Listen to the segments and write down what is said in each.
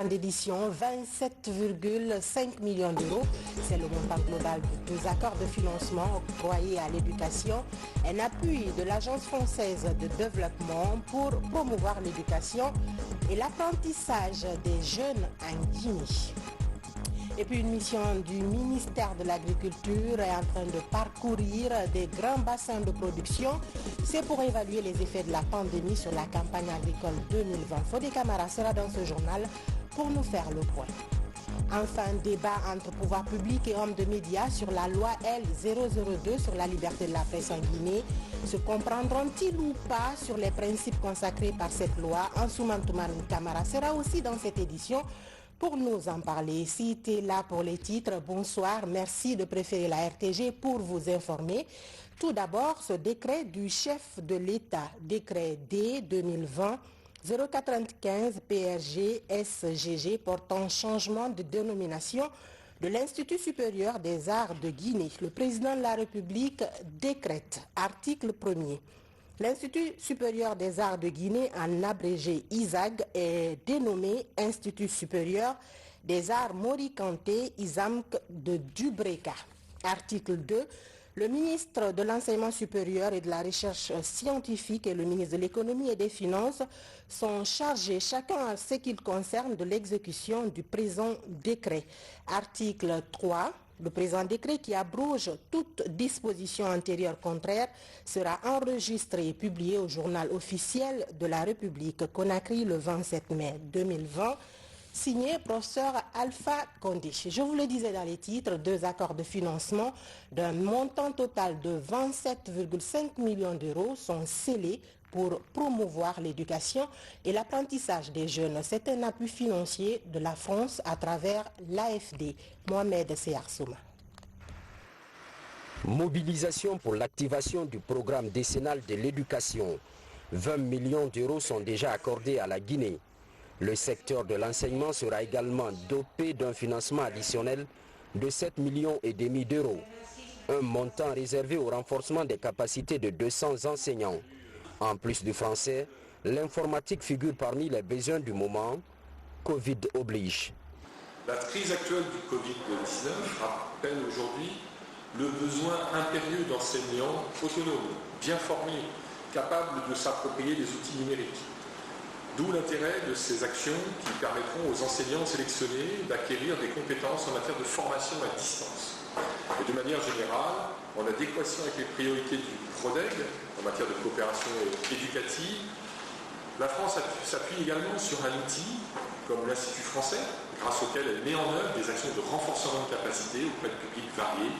D'édition, 27,5 millions d'euros. C'est le montant global de 2 accords de financement octroyés à l'éducation, un appui de l'Agence française de développement pour promouvoir l'éducation et l'apprentissage des jeunes en Guinée. Et puis une mission du ministère de l'Agriculture est en train de parcourir des grands bassins de production. C'est pour évaluer les effets de la pandémie sur la campagne agricole 2020. Fodé Camara sera dans ce journal pour nous faire le point. Enfin, débat entre pouvoir public et hommes de médias sur la loi L002 sur la liberté de la presse en Guinée. Se comprendront-ils ou pas sur les principes consacrés par cette loi? Ansoumane Toumarou Camara sera aussi dans cette édition pour nous en parler. Si tu es là pour les titres, bonsoir, merci de préférer la RTG pour vous informer. Tout d'abord, ce décret du chef de l'État, décret D 2020 095 PRG SGG portant changement de dénomination de l'Institut supérieur des arts de Guinée. Le président de la République décrète, article 1er. L'Institut supérieur des arts de Guinée, en abrégé ISAG, est dénommé Institut supérieur des arts Morikanté Isamk de Dubreka. Article 2. Le ministre de l'Enseignement supérieur et de la Recherche scientifique et le ministre de l'Économie et des Finances sont chargés, chacun à ce qu'il concerne, de l'exécution du présent décret. Article 3. Le présent décret qui abroge toute disposition antérieure contraire sera enregistré et publié au journal officiel de la République, Conakry, le 27 mai 2020. Signé professeur Alpha Condé. Je vous le disais dans les titres, 2 accords de financement d'un montant total de 27,5 millions d'euros sont scellés pour promouvoir l'éducation et l'apprentissage des jeunes. C'est un appui financier de la France à travers l'AFD. Mohamed Searsouma. Mobilisation pour l'activation du programme décennal de l'éducation. 20 millions d'euros sont déjà accordés à la Guinée. Le secteur de l'enseignement sera également dopé d'un financement additionnel de 7,5 millions d'euros. Un montant réservé au renforcement des capacités de 200 enseignants. En plus du français, l'informatique figure parmi les besoins du moment. Covid oblige. La crise actuelle du Covid-19 rappelle aujourd'hui le besoin impérieux d'enseignants autonomes, bien formés, capables de s'approprier des outils numériques. D'où l'intérêt de ces actions qui permettront aux enseignants sélectionnés d'acquérir des compétences en matière de formation à distance. Et de manière générale, en adéquation avec les priorités du PRODEG en matière de coopération éducative, la France s'appuie également sur un outil comme l'Institut français, grâce auquel elle met en œuvre des actions de renforcement de capacité auprès de publics variés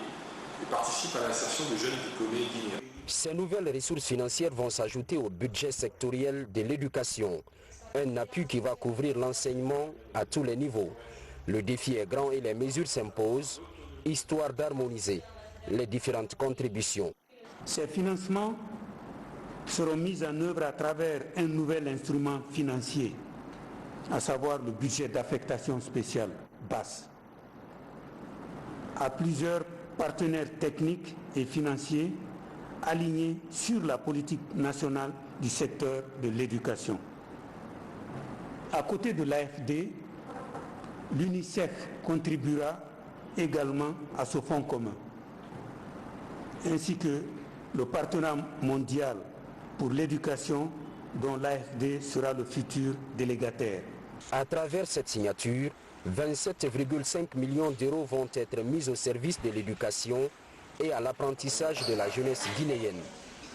et participe à l'insertion de jeunes diplômés guinéens. Ces nouvelles ressources financières vont s'ajouter au budget sectoriel de l'éducation. Un appui qui va couvrir l'enseignement à tous les niveaux. Le défi est grand et les mesures s'imposent, histoire d'harmoniser les différentes contributions. Ces financements seront mis en œuvre à travers un nouvel instrument financier, à savoir le budget d'affectation spéciale BAS. À plusieurs partenaires techniques et financiers alignés sur la politique nationale du secteur de l'éducation. À côté de l'AFD, l'UNICEF contribuera également à ce fonds commun, ainsi que le partenariat mondial pour l'éducation dont l'AFD sera le futur délégataire. À travers cette signature, 27,5 millions d'euros vont être mis au service de l'éducation et à l'apprentissage de la jeunesse guinéenne.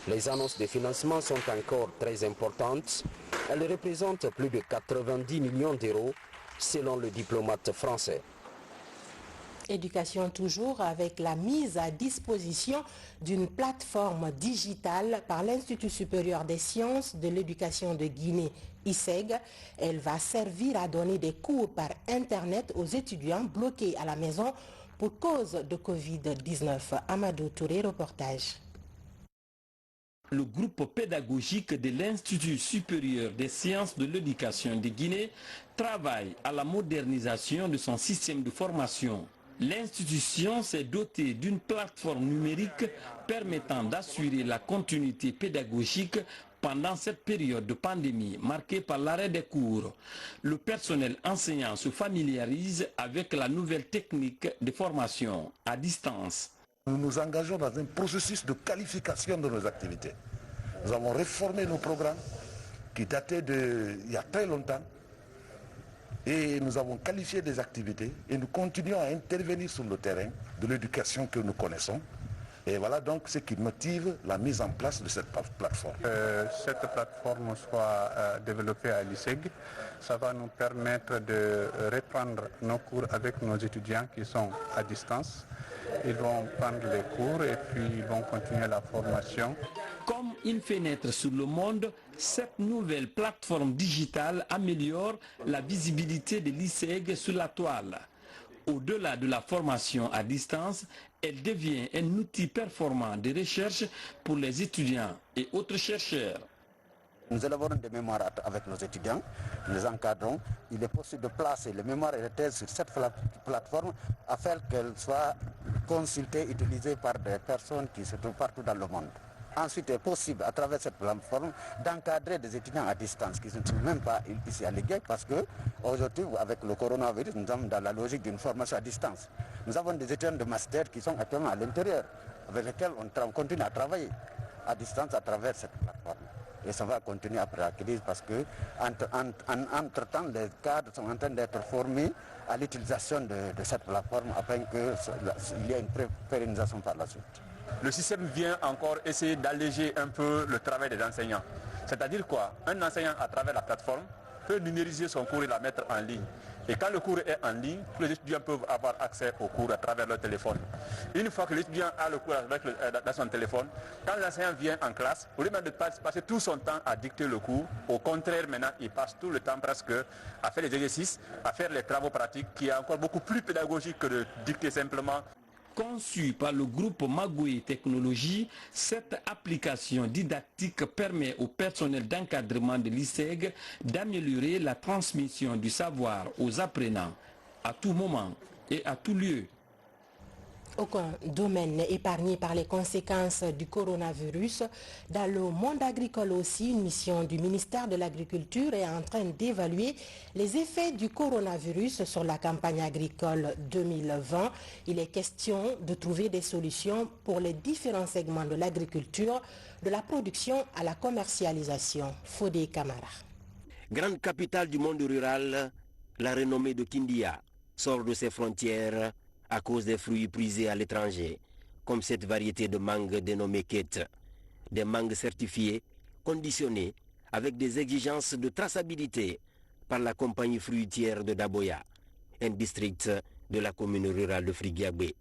Les annonces de financement sont encore très importantes. Elles représentent plus de 90 millions d'euros selon le diplomate français. Éducation toujours avec la mise à disposition d'une plateforme digitale par l'Institut supérieur des sciences de l'éducation de Guinée, ISEG. Elle va servir à donner des cours par Internet aux étudiants bloqués à la maison pour cause de Covid-19. Amadou Touré, reportage. Le groupe pédagogique de l'Institut supérieur des sciences de l'éducation de Guinée travaille à la modernisation de son système de formation. L'institution s'est dotée d'une plateforme numérique permettant d'assurer la continuité pédagogique Pendant cette période de pandémie marquée par l'arrêt des cours, le personnel enseignant se familiarise avec la nouvelle technique de formation à distance. Nous nous engageons dans un processus de qualification de nos activités. Nous avons réformé nos programmes qui dataient d'il y a très longtemps et nous avons qualifié des activités et nous continuons à intervenir sur le terrain de l'éducation que nous connaissons. Et voilà donc ce qui motive la mise en place de cette plateforme. Cette plateforme soit développée à l'ISEG, ça va nous permettre de reprendre nos cours avec nos étudiants qui sont à distance. Ils vont prendre les cours et puis ils vont continuer la formation. Comme une fenêtre sur le monde, cette nouvelle plateforme digitale améliore la visibilité de l'ISEG sur la toile. Au-delà de la formation à distance, elle devient un outil performant de recherche pour les étudiants et autres chercheurs. Nous élaborons des mémoires avec nos étudiants, nous les encadrons. Il est possible de placer les mémoires et les thèses sur cette plateforme afin qu'elles soient consultées, utilisées par des personnes qui se trouvent partout dans le monde. Ensuite, il est possible, à travers cette plateforme, d'encadrer des étudiants à distance qui ne sont même pas ici à l'IGEC parce qu'aujourd'hui, avec le coronavirus, nous sommes dans la logique d'une formation à distance. Nous avons des étudiants de master qui sont actuellement à l'intérieur, avec lesquels on continue à travailler à distance à travers cette plateforme. Et ça va continuer après la crise parce que, entre-temps, les cadres sont en train d'être formés à l'utilisation de cette plateforme afin qu'il y ait une pérennisation par la suite. Le système vient encore essayer d'alléger un peu le travail des enseignants. C'est-à-dire quoi? Un enseignant à travers la plateforme peut numériser son cours et la mettre en ligne. Et quand le cours est en ligne, tous les étudiants peuvent avoir accès au cours à travers leur téléphone. Une fois que l'étudiant a le cours dans son téléphone, quand l'enseignant vient en classe, au lieu de passer tout son temps à dicter le cours, au contraire maintenant, il passe tout le temps presque à faire les exercices, à faire les travaux pratiques, qui est encore beaucoup plus pédagogique que de dicter simplement. Conçue par le groupe Magoué Technologies, cette application didactique permet au personnel d'encadrement de l'ISEG d'améliorer la transmission du savoir aux apprenants à tout moment et à tout lieu. Aucun domaine n'est épargné par les conséquences du coronavirus. Dans le monde agricole aussi, une mission du ministère de l'Agriculture est en train d'évaluer les effets du coronavirus sur la campagne agricole 2020. Il est question de trouver des solutions pour les différents segments de l'agriculture, de la production à la commercialisation. Fodé Camara. Grande capitale du monde rural, la renommée de Kindia sort de ses frontières à cause des fruits prisés à l'étranger, comme cette variété de mangue dénommée Kate. Des mangues certifiées, conditionnées, avec des exigences de traçabilité par la compagnie fruitière de Daboya, un district de la commune rurale de Frigiabé.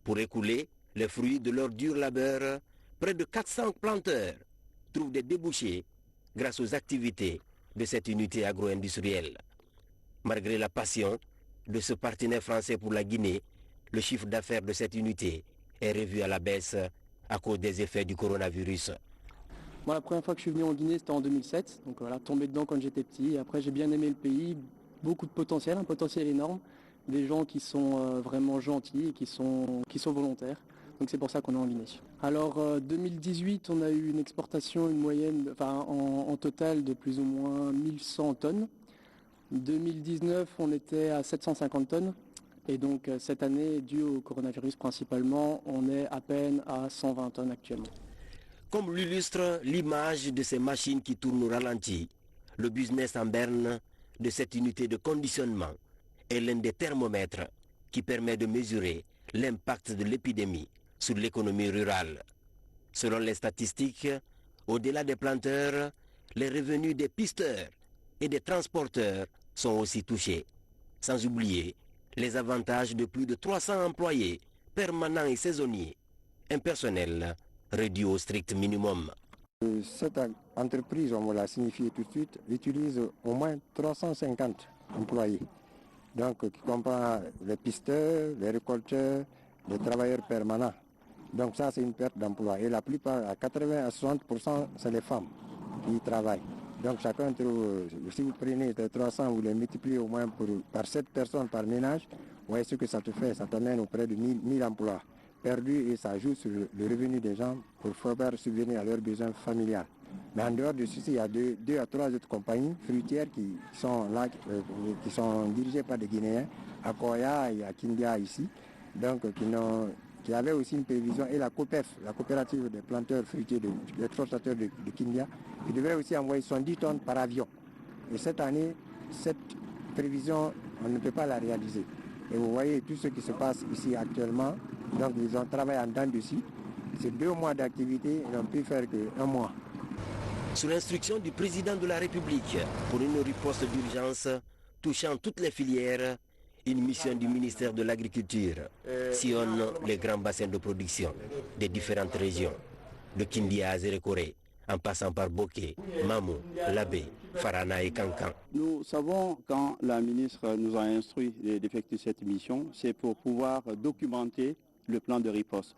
Pour écouler les fruits de leur dur labeur, près de 400 planteurs trouvent des débouchés grâce aux activités de cette unité agro-industrielle. Malgré la passion de ce partenaire français pour la Guinée, le chiffre d'affaires de cette unité est revu à la baisse à cause des effets du coronavirus. Moi, la première fois que je suis venu en Guinée, c'était en 2007. Donc voilà, tombé dedans quand j'étais petit. Et après, j'ai bien aimé le pays. Beaucoup de potentiel, un potentiel énorme. Des gens qui sont vraiment gentils et qui sont volontaires. Donc c'est pour ça qu'on est en Guinée. Alors 2018, on a eu une exportation, une moyenne, en total de plus ou moins 1100 tonnes. 2019, on était à 750 tonnes. Et donc cette année, dû au coronavirus principalement, on est à peine à 120 tonnes actuellement. Comme l'illustre l'image de ces machines qui tournent au ralenti, le business en berne de cette unité de conditionnement est l'un des thermomètres qui permet de mesurer l'impact de l'épidémie sur l'économie rurale. Selon les statistiques, au-delà des planteurs, les revenus des pisteurs et des transporteurs sont aussi touchés. Sans oublier les avantages de plus de 300 employés permanents et saisonniers, un personnel réduit au strict minimum. Cette entreprise, on me l'a signifié tout de suite, utilise au moins 350 employés. Donc, qui comprend les pisteurs, les récolteurs, les travailleurs permanents. Donc ça, c'est une perte d'emploi. Et la plupart, à 80 à 60%, c'est les femmes qui y travaillent. Donc chacun trouve, si vous prenez 300, vous les multipliez au moins par 7 personnes par ménage, vous voyez ce que ça te fait, ça t'amène auprès de 1000 emplois perdus et ça joue sur le revenu des gens pour faire subvenir à leurs besoins familiaux. Mais en dehors de ceci, il y a deux à trois autres compagnies fruitières qui sont là, qui sont dirigées par des Guinéens, à Koya et à Kindia ici, donc qui avaient aussi une prévision, et la COPEF, la coopérative des planteurs fruitiers, des exportateurs de Kindia, qui devait aussi envoyer 70 tonnes par avion. Et cette année, cette prévision, on ne peut pas la réaliser. Et vous voyez tout ce qui se passe ici actuellement, donc ils ont travaillé en dents dessus. C'est 2 mois d'activité, ils n'ont pu faire qu'un mois. Sous l'instruction du président de la République pour une riposte d'urgence touchant toutes les filières, une mission du ministère de l'Agriculture sillonne les grands bassins de production des différentes régions, de Kindia à Zérékoré, en passant par Boké, Mamou, Labé, Farana et Kankan. Nous savons, quand la ministre nous a instruit d'effectuer cette mission, c'est pour pouvoir documenter le plan de riposte.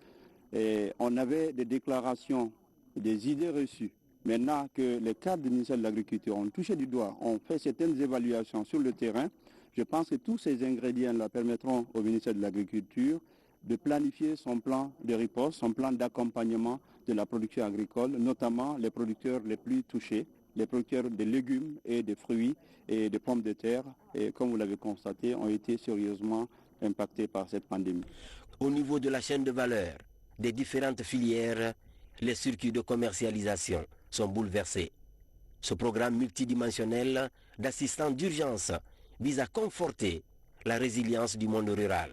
Et on avait des déclarations, des idées reçues. Maintenant que les cadres du ministère de l'Agriculture ont touché du doigt, ont fait certaines évaluations sur le terrain, je pense que tous ces ingrédients-là permettront au ministère de l'Agriculture de planifier son plan de riposte, son plan d'accompagnement de la production agricole, notamment les producteurs les plus touchés, les producteurs de légumes et de fruits et de pommes de terre, et comme vous l'avez constaté, ont été sérieusement impactés par cette pandémie. Au niveau de la chaîne de valeur des différentes filières, les circuits de commercialisation sont bouleversés. Ce programme multidimensionnel d'assistance d'urgence vise à conforter la résilience du monde rural.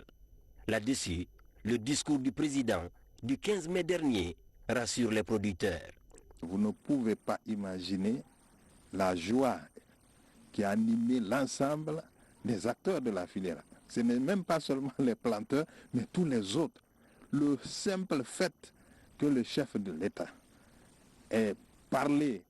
Là-dessus, le discours du président du 15 mai dernier rassure les producteurs. Vous ne pouvez pas imaginer la joie qui a animé l'ensemble des acteurs de la filière. Ce n'est même pas seulement les planteurs, mais tous les autres. Le simple fait que le chef de l'État ait parlé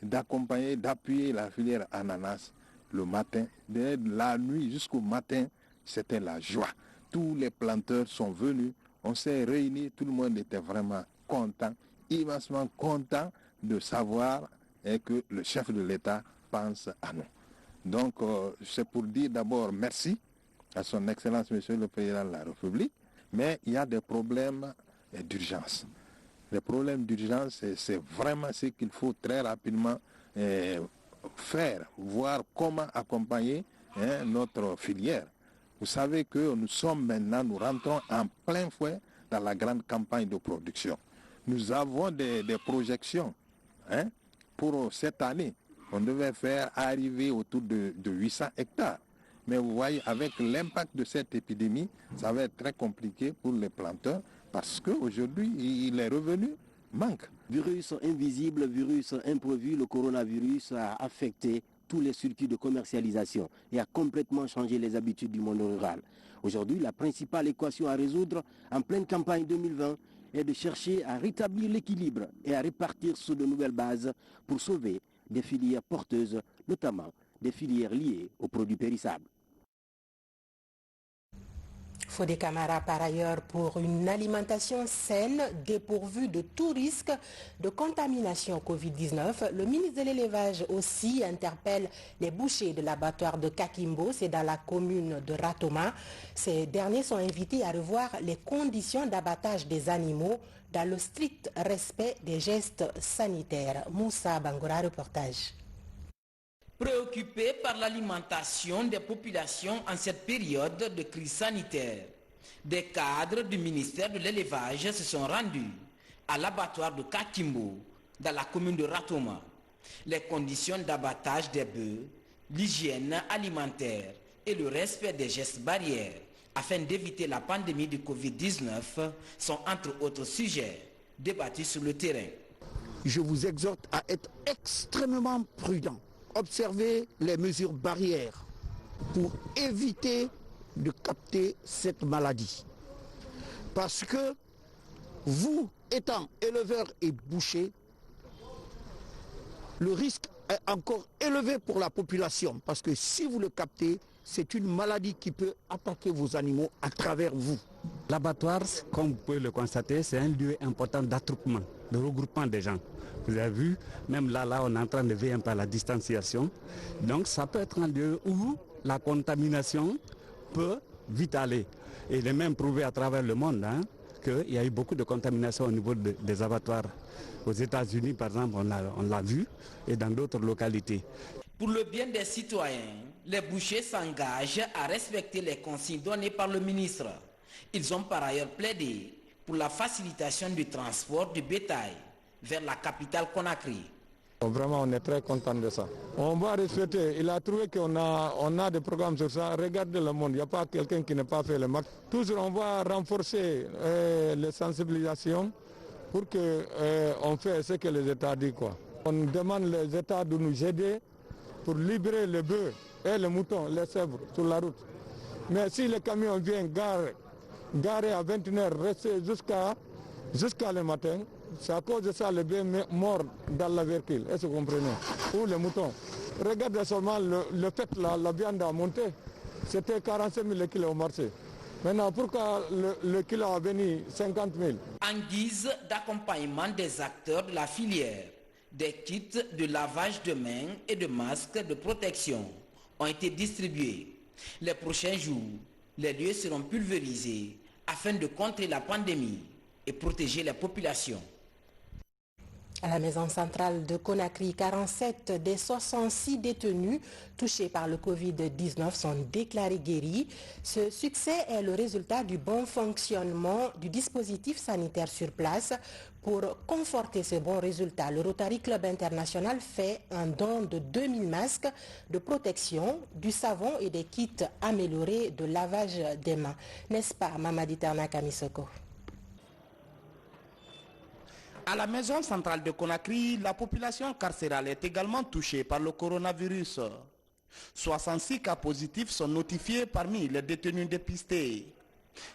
d'accompagner, d'appuyer la filière ananas le matin, de la nuit jusqu'au matin, c'était la joie. Tous les planteurs sont venus, on s'est réunis, tout le monde était vraiment content, immensement content de savoir que le chef de l'État pense à nous. Donc c'est pour dire d'abord merci à son Excellence Monsieur le Président de la République, mais il y a des problèmes d'urgence. Les problèmes d'urgence, c'est vraiment ce qu'il faut très rapidement faire, voir comment accompagner notre filière. Vous savez que nous rentrons en plein fouet dans la grande campagne de production. Nous avons des projections pour cette année. On devait faire arriver autour de 800 hectares. Mais vous voyez, avec l'impact de cette épidémie, ça va être très compliqué pour les planteurs parce qu'aujourd'hui, les revenus manquent. Virus invisible, virus imprévu, le coronavirus a affecté tous les circuits de commercialisation et a complètement changé les habitudes du monde rural. Aujourd'hui, la principale équation à résoudre en pleine campagne 2020 est de chercher à rétablir l'équilibre et à répartir sur de nouvelles bases pour sauver des filières porteuses, notamment des filières liées aux produits périssables. Fodé Camara, par ailleurs, pour une alimentation saine, dépourvue de tout risque de contamination Covid-19. Le ministre de l'Élevage aussi interpelle les bouchers de l'abattoir de Kakimbo, c'est dans la commune de Ratoma. Ces derniers sont invités à revoir les conditions d'abattage des animaux dans le strict respect des gestes sanitaires. Moussa Bangora, reportage. Préoccupés par l'alimentation des populations en cette période de crise sanitaire, des cadres du ministère de l'Élevage se sont rendus à l'abattoir de Kakimbo, dans la commune de Ratoma. Les conditions d'abattage des bœufs, l'hygiène alimentaire et le respect des gestes barrières afin d'éviter la pandémie du Covid-19 sont entre autres sujets débattus sur le terrain. Je vous exhorte à être extrêmement prudents. Observer les mesures barrières pour éviter de capter cette maladie. Parce que vous, étant éleveurs et bouchers, le risque est encore élevé pour la population. Parce que si vous le captez, c'est une maladie qui peut attaquer vos animaux à travers vous. L'abattoir, comme vous pouvez le constater, c'est un lieu important d'attroupement, de regroupement des gens. Vous avez vu, même là, on est en train de veiller un peu à la distanciation. Donc ça peut être un lieu où la contamination peut vite aller. Et il est même prouvé à travers le monde qu'il y a eu beaucoup de contamination au niveau des abattoirs. Aux États-Unis, par exemple, on l'a vu, et dans d'autres localités. Pour le bien des citoyens, les bouchers s'engagent à respecter les consignes données par le ministre. Ils ont par ailleurs plaidé pour la facilitation du transport du bétail vers la capitale Conakry. Vraiment, on est très content de ça. On va respecter. Il a trouvé qu'on a des programmes sur ça. Regardez le monde, il n'y a pas quelqu'un qui n'a pas fait le max. Toujours, on va renforcer les sensibilisations pour qu'on fasse ce que les États disent. On demande les États de nous aider pour libérer les bœufs et les moutons, les chèvres sur la route. Mais si le camion vient garer à 21h, rester jusqu'à le matin, c'est à cause de ça les bœufs morts dans la véhicule, est-ce que vous comprenez? Ou les moutons. Regardez seulement le fait la viande a monté, c'était 45 000 le kilo au marché. Maintenant, pourquoi le kilo a venu 50 000? En guise d'accompagnement des acteurs de la filière, des kits de lavage de mains et de masques de protection ont été distribués. Les prochains jours, les lieux seront pulvérisés afin de contrer la pandémie et protéger les populations. À la maison centrale de Conakry, 47 des 66 détenus touchés par le Covid-19 sont déclarés guéris. Ce succès est le résultat du bon fonctionnement du dispositif sanitaire sur place. Pour conforter ce bon résultat, le Rotary Club International fait un don de 2000 masques de protection, du savon et des kits améliorés de lavage des mains. N'est-ce pas, Mamadi Terna Kamisoko? À la maison centrale de Conakry, la population carcérale est également touchée par le coronavirus. 66 cas positifs sont notifiés parmi les détenus dépistés.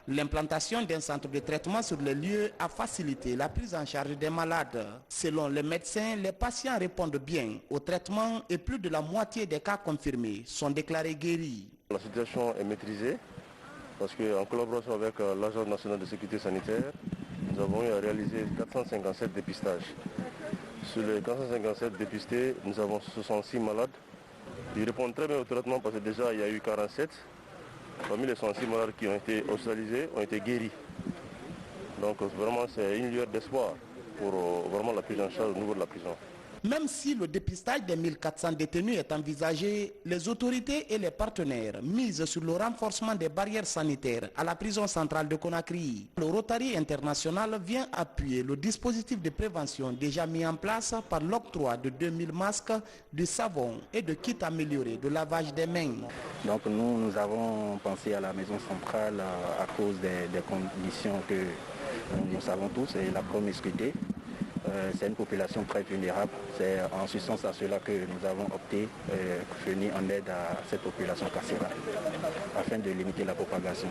L'implantation d'un centre de traitement sur les lieux a facilité la prise en charge des malades. Selon les médecins, les patients répondent bien au traitement et plus de la moitié des cas confirmés sont déclarés guéris. La situation est maîtrisée parce qu'en collaboration avec l'Agence nationale de sécurité sanitaire, nous avons eu à réaliser 457 dépistages. Sur les 457 dépistés, nous avons 66 malades. Ils répondent très bien au traitement parce que déjà il y a eu 47. Parmi les 66 malades qui ont été hospitalisés, ont été guéris. Donc vraiment c'est une lueur d'espoir pour vraiment la prise en charge au niveau de la prison. Même si le dépistage des 1400 détenus est envisagé, les autorités et les partenaires misent sur le renforcement des barrières sanitaires à la prison centrale de Conakry. Le Rotary International vient appuyer le dispositif de prévention déjà mis en place par l'octroi de 2000 masques, de savon et de kits améliorés de lavage des mains. Donc nous avons pensé à la maison centrale à cause des conditions que nous savons tous et la promiscuité. C'est une population très vulnérable. C'est en ce sens à cela que nous avons opté venir en aide à cette population carcérale afin de limiter la propagation.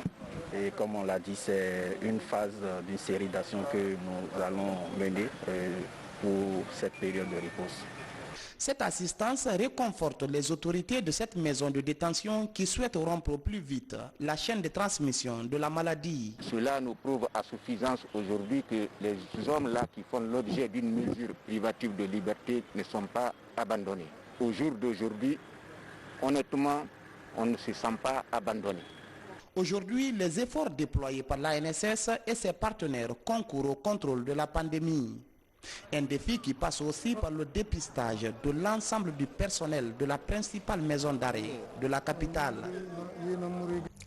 Et comme on l'a dit, c'est une phase d'une série d'actions que nous allons mener pour cette période de repos. Cette assistance réconforte les autorités de cette maison de détention qui souhaitent rompre au plus vite la chaîne de transmission de la maladie. Cela nous prouve à suffisance aujourd'hui que les hommes-là qui font l'objet d'une mesure privative de liberté ne sont pas abandonnés. Au jour d'aujourd'hui, honnêtement, on ne se sent pas abandonné. Aujourd'hui, les efforts déployés par l'ANSS et ses partenaires concourent au contrôle de la pandémie. Un défi qui passe aussi par le dépistage de l'ensemble du personnel de la principale maison d'arrêt de la capitale.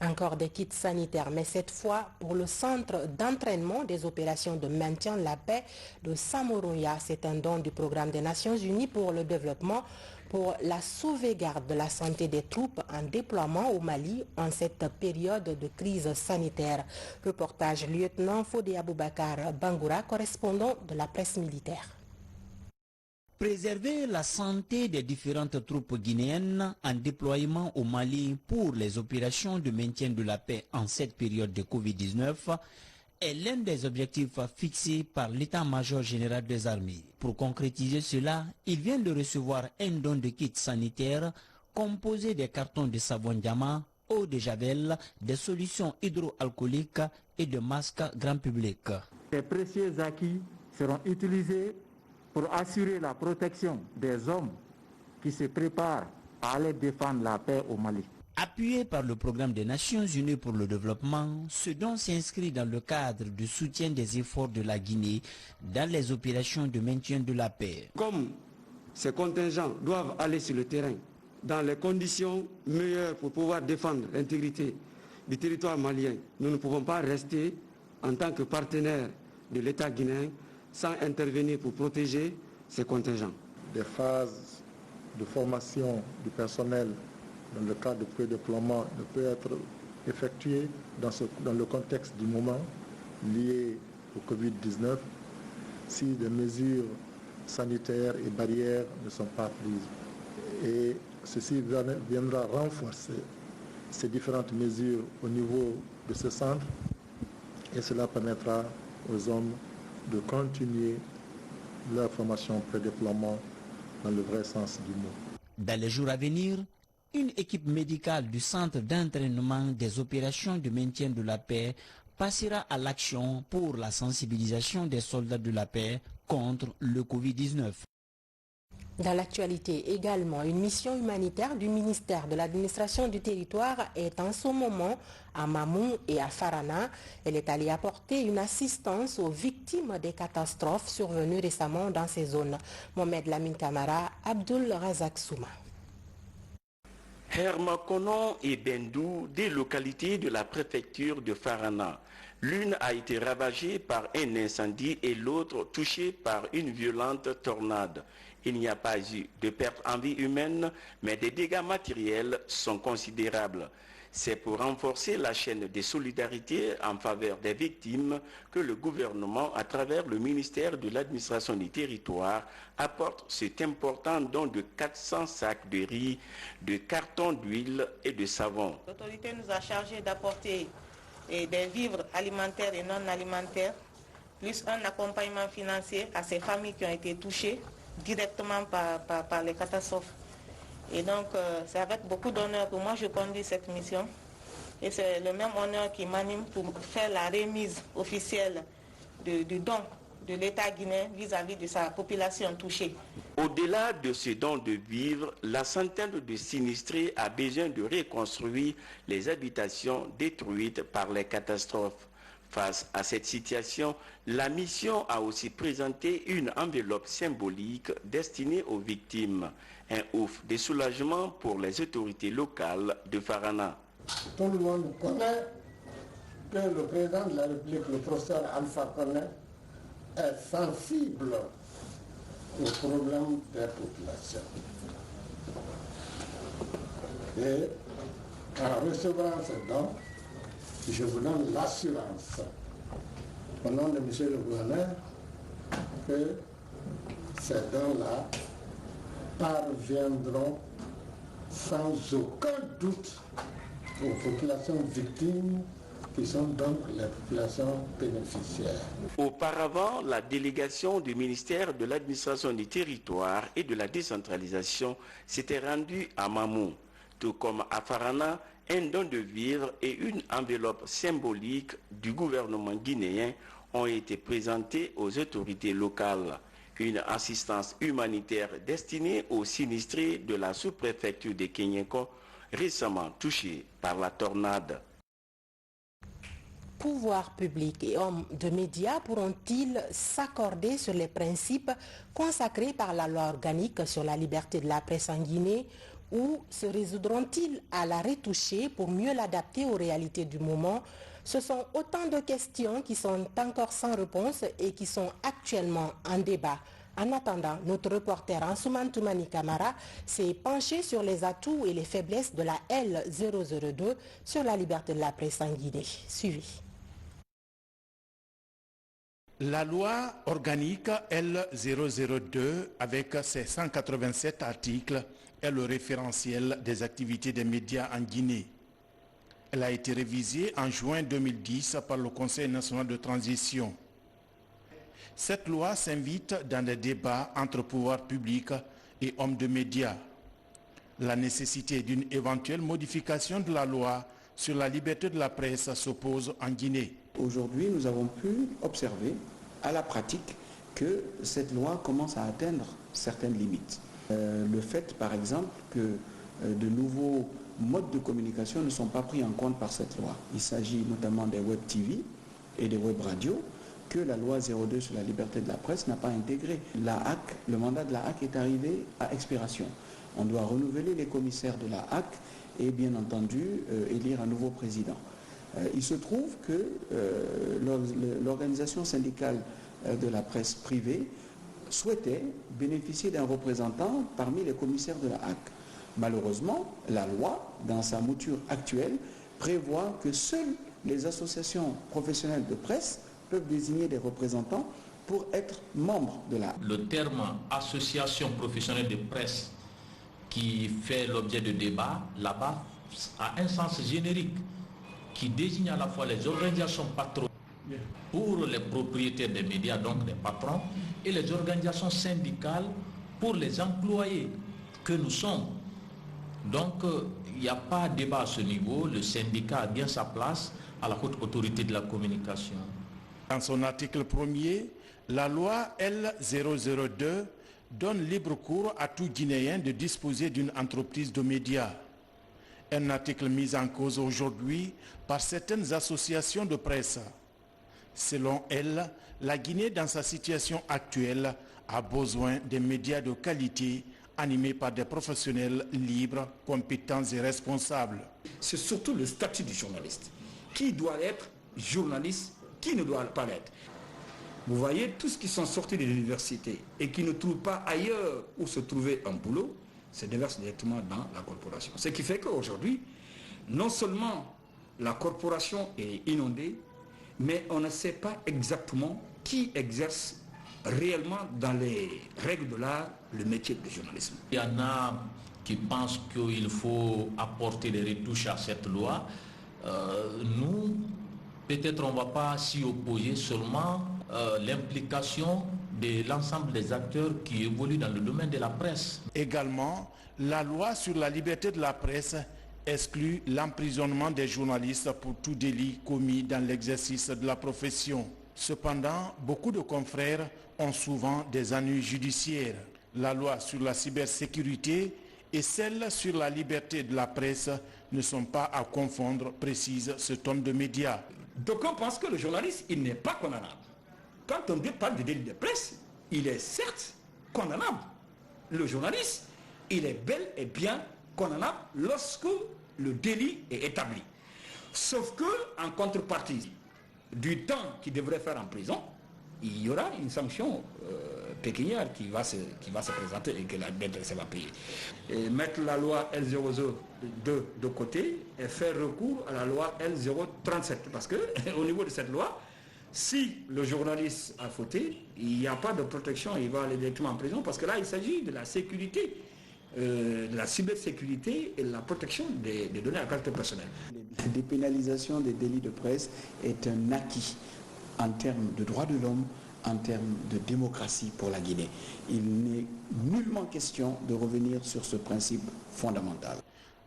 Encore des kits sanitaires, mais cette fois pour le centre d'entraînement des opérations de maintien de la paix de Samoroya. C'est un don du programme des Nations Unies pour le développement pour la sauvegarde de la santé des troupes en déploiement au Mali en cette période de crise sanitaire. Reportage lieutenant Fodé Aboubakar Bangoura, correspondant de la presse militaire. Préserver la santé des différentes troupes guinéennes en déploiement au Mali pour les opérations de maintien de la paix en cette période de Covid-19 est l'un des objectifs fixés par l'état-major général des armées. Pour concrétiser cela, il vient de recevoir un don de kits sanitaires composé des cartons de savon Diama, eau de javel, des solutions hydroalcooliques et de masques grand public. Ces précieux acquis seront utilisés pour assurer la protection des hommes qui se préparent à aller défendre la paix au Mali. Appuyé par le programme des Nations Unies pour le développement, ce don s'inscrit dans le cadre du soutien des efforts de la Guinée dans les opérations de maintien de la paix. Comme ces contingents doivent aller sur le terrain dans les conditions meilleures pour pouvoir défendre l'intégrité du territoire malien, nous ne pouvons pas rester en tant que partenaire de l'État guinéen sans intervenir pour protéger ces contingents. Des phases de formation du personnel dans le cadre de pré-déploiement ne peut être effectué dans le contexte du moment lié au Covid-19 si des mesures sanitaires et barrières ne sont pas prises. Et ceci viendra renforcer ces différentes mesures au niveau de ce centre et cela permettra aux hommes de continuer leur formation pré-déploiement dans le vrai sens du mot. Dans les jours à venir, une équipe médicale du centre d'entraînement des opérations de maintien de la paix passera à l'action pour la sensibilisation des soldats de la paix contre le Covid-19. Dans l'actualité également, une mission humanitaire du ministère de l'administration du territoire est en ce moment à Mamou et à Farana. Elle est allée apporter une assistance aux victimes des catastrophes survenues récemment dans ces zones. Mohamed Lamine Kamara, Abdul Razak Souma. Hermakonon et Bendou, des localités de la préfecture de Farana. L'une a été ravagée par un incendie et l'autre touchée par une violente tornade. Il n'y a pas eu de perte en vie humaine, mais des dégâts matériels sont considérables. C'est pour renforcer la chaîne de solidarité en faveur des victimes que le gouvernement, à travers le ministère de l'administration du territoire, apporte cet important don de 400 sacs de riz, de cartons d'huile et de savon. L'autorité nous a chargé d'apporter des vivres alimentaires et non alimentaires, plus un accompagnement financier à ces familles qui ont été touchées directement par les catastrophes. Et donc, c'est avec beaucoup d'honneur que moi je conduis cette mission. Et c'est le même honneur qui m'anime pour faire la remise officielle du don de l'État guinéen vis-à-vis de sa population touchée. Au-delà de ce don de vivres, la centaine de sinistrés a besoin de reconstruire les habitations détruites par les catastrophes. Face à cette situation, la mission a aussi présenté une enveloppe symbolique destinée aux victimes. Un ouf de soulagement pour les autorités locales de Farana. Tout le monde connaît que le président de la République, le professeur Alpha Condé, est sensible aux problèmes des populations. Et en recevant ce don, je vous donne l'assurance, au nom de M. le gouverneur, que ces dons-là parviendront sans aucun doute aux populations victimes qui sont donc les populations bénéficiaires. Auparavant, la délégation du ministère de l'administration du territoire et de la décentralisation s'était rendue à Mamou, tout comme à Farana. Un don de vivres et une enveloppe symbolique du gouvernement guinéen ont été présentés aux autorités locales. Une assistance humanitaire destinée aux sinistrés de la sous-préfecture de Kenyeko, récemment touchés par la tornade. Pouvoirs publics et hommes de médias pourront-ils s'accorder sur les principes consacrés par la loi organique sur la liberté de la presse en Guinée, ou se résoudront-ils à la retoucher pour mieux l'adapter aux réalités du moment? Ce sont autant de questions qui sont encore sans réponse et qui sont actuellement en débat. En attendant, notre reporter Ansouman Toumani Kamara s'est penché sur les atouts et les faiblesses de la L002 sur la liberté de la presse en Guinée. Suivi. La loi organique L002, avec ses 187 articles, est le référentiel des activités des médias en Guinée. Elle a été révisée en juin 2010 par le Conseil national de transition. Cette loi s'invite dans des débats entre pouvoirs publics et hommes de médias. La nécessité d'une éventuelle modification de la loi sur la liberté de la presse s'oppose en Guinée. Aujourd'hui, nous avons pu observer à la pratique que cette loi commence à atteindre certaines limites. Le fait, par exemple, que de nouveaux modes de communication ne sont pas pris en compte par cette loi. Il s'agit notamment des web TV et des web radios que la loi 02 sur la liberté de la presse n'a pas intégré. Le mandat de la HAC est arrivé à expiration. On doit renouveler les commissaires de la HAC et bien entendu élire un nouveau président. Il se trouve que l'organisation syndicale de la presse privée souhaitait bénéficier d'un représentant parmi les commissaires de la HAC. Malheureusement, la loi, dans sa mouture actuelle, prévoit que seules les associations professionnelles de presse peuvent désigner des représentants pour être membres de la HAC. Le terme association professionnelle de presse qui fait l'objet de débat là-bas a un sens générique qui désigne à la fois les organisations patronales pour les propriétaires des médias, donc les patrons, et les organisations syndicales pour les employés que nous sommes. Donc il n'y a pas de débat à ce niveau, le syndicat a bien sa place à la haute autorité de la communication. Dans son article 1er, la loi L002 donne libre cours à tout Guinéen de disposer d'une entreprise de médias. Un article mis en cause aujourd'hui par certaines associations de presse. Selon elle, la Guinée, dans sa situation actuelle, a besoin de médias de qualité animés par des professionnels libres, compétents et responsables. C'est surtout le statut du journaliste. Qui doit être journaliste, qui ne doit pas l'être. Vous voyez, tous ceux qui sont sortis de l'université et qui ne trouvent pas ailleurs où se trouver un boulot, se déversent directement dans la corporation. Ce qui fait qu'aujourd'hui, non seulement la corporation est inondée, mais on ne sait pas exactement qui exerce réellement dans les règles de l'art le métier de journalisme. Il y en a qui pensent qu'il faut apporter des retouches à cette loi. Nous, peut-être on ne va pas s'y opposer, seulement l'implication de l'ensemble des acteurs qui évoluent dans le domaine de la presse. Également, la loi sur la liberté de la presse exclut l'emprisonnement des journalistes pour tout délit commis dans l'exercice de la profession. Cependant, beaucoup de confrères ont souvent des ennuis judiciaires. La loi sur la cybersécurité et celle sur la liberté de la presse ne sont pas à confondre, précise ce tome de médias. Donc on pense que le journaliste, il n'est pas condamnable. Quand on parle de délit de presse, il est certes condamnable. Le journaliste, il est bel et bien condamnable lorsque le délit est établi. Sauf que, en contrepartie du temps qu'il devrait faire en prison, il y aura une sanction pécuniaire qui va se présenter et que la DDC va payer. Et mettre la loi L002 de côté et faire recours à la loi L037. Parce qu'au niveau de cette loi, si le journaliste a fauté, il n'y a pas de protection, il va aller directement en prison parce que là, il s'agit de la sécurité, de la cybersécurité et de la protection des données à caractère personnel. La dépénalisation des délits de presse est un acquis en termes de droits de l'homme, en termes de démocratie pour la Guinée. Il n'est nullement question de revenir sur ce principe fondamental.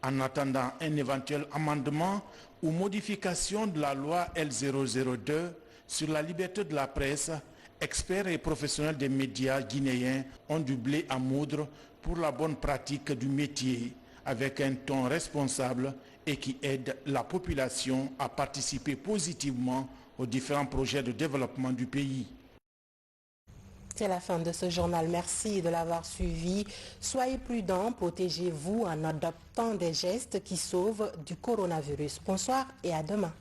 En attendant un éventuel amendement ou modification de la loi L002 sur la liberté de la presse, experts et professionnels des médias guinéens ont du blé à moudre pour la bonne pratique du métier, avec un ton responsable et qui aide la population à participer positivement aux différents projets de développement du pays. C'est la fin de ce journal. Merci de l'avoir suivi. Soyez prudents, protégez-vous en adoptant des gestes qui sauvent du coronavirus. Bonsoir et à demain.